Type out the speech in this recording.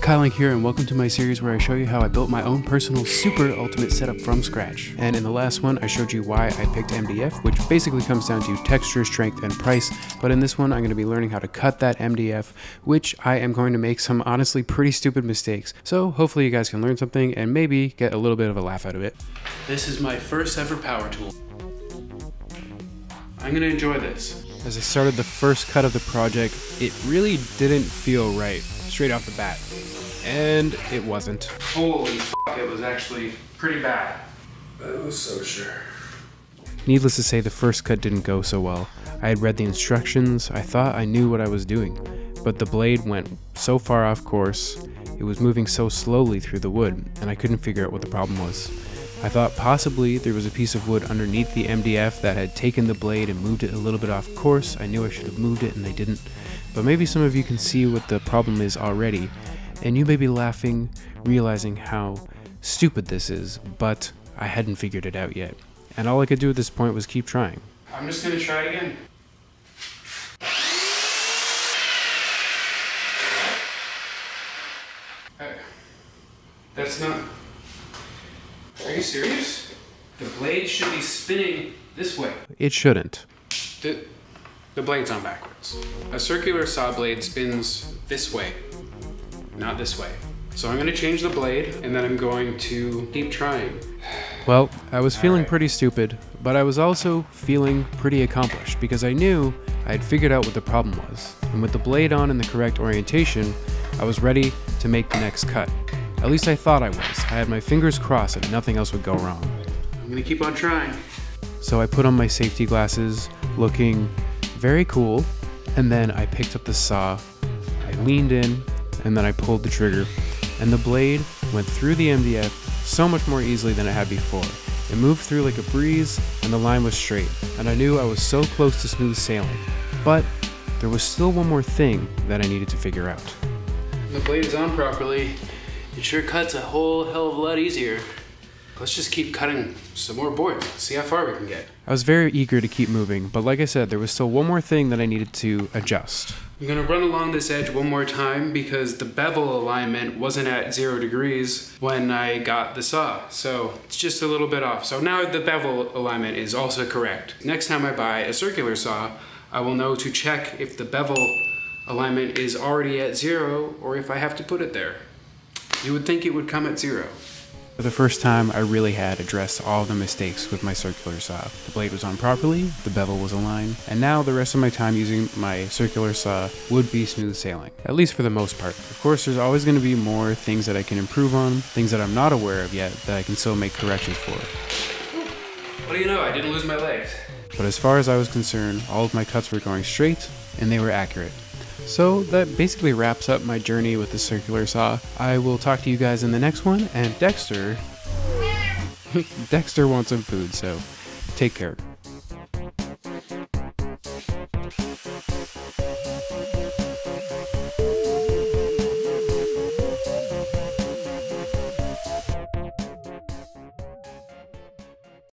Kylink here, and welcome to my series where I show you how I built my own personal super ultimate setup from scratch. And in the last one, I showed you why I picked MDF, which basically comes down to texture, strength, and price. But in this one, I'm going to be learning how to cut that MDF, which I am going to make some honestly pretty stupid mistakes. So hopefully you guys can learn something and maybe get a little bit of a laugh out of it. This is my first ever power tool. I'm going to enjoy this. As I started the first cut of the project, it really didn't feel right straight off the bat. And it wasn't. Holy fuck, it was actually pretty bad. I was so sure. Needless to say, the first cut didn't go so well. I had read the instructions, I thought I knew what I was doing, but the blade went so far off course, it was moving so slowly through the wood, and I couldn't figure out what the problem was. I thought possibly there was a piece of wood underneath the MDF that had taken the blade and moved it a little bit off course. I knew I should have moved it and I didn't. But maybe some of you can see what the problem is already, and you may be laughing, realizing how stupid this is, but I hadn't figured it out yet. And all I could do at this point was keep trying. I'm just gonna try again. That's not... Are you serious? The blade should be spinning this way. It shouldn't. The blade's on backwards. A circular saw blade spins this way, not this way. So I'm gonna change the blade and then I'm going to keep trying. Well, I was feeling pretty stupid, but I was also feeling pretty accomplished because I knew I had figured out what the problem was. And with the blade on in the correct orientation, I was ready to make the next cut. At least I thought I was. I had my fingers crossed that nothing else would go wrong. I'm gonna keep on trying. So I put on my safety glasses, looking very cool, and then I picked up the saw, I leaned in, and then I pulled the trigger, and the blade went through the MDF so much more easily than it had before. It moved through like a breeze, and the line was straight, and I knew I was so close to smooth sailing. But there was still one more thing that I needed to figure out. When the blade is on properly, it sure cuts a whole hell of a lot easier. Let's just keep cutting some more boards, see how far we can get. I was very eager to keep moving, but like I said, there was still one more thing that I needed to adjust. I'm gonna run along this edge one more time because the bevel alignment wasn't at 0 degrees when I got the saw, so it's just a little bit off. So now the bevel alignment is also correct. Next time I buy a circular saw, I will know to check if the bevel alignment is already at 0 or if I have to put it there. You would think it would come at 0. For the first time, I really had addressed all the mistakes with my circular saw. The blade was on properly, the bevel was aligned, and now the rest of my time using my circular saw would be smooth sailing, at least for the most part. Of course, there's always going to be more things that I can improve on, things that I'm not aware of yet that I can still make corrections for. What do you know, I didn't lose my legs. But as far as I was concerned, all of my cuts were going straight, and they were accurate. So that basically wraps up my journey with the circular saw. I will talk to you guys in the next one, and Dexter wants some food, so take care.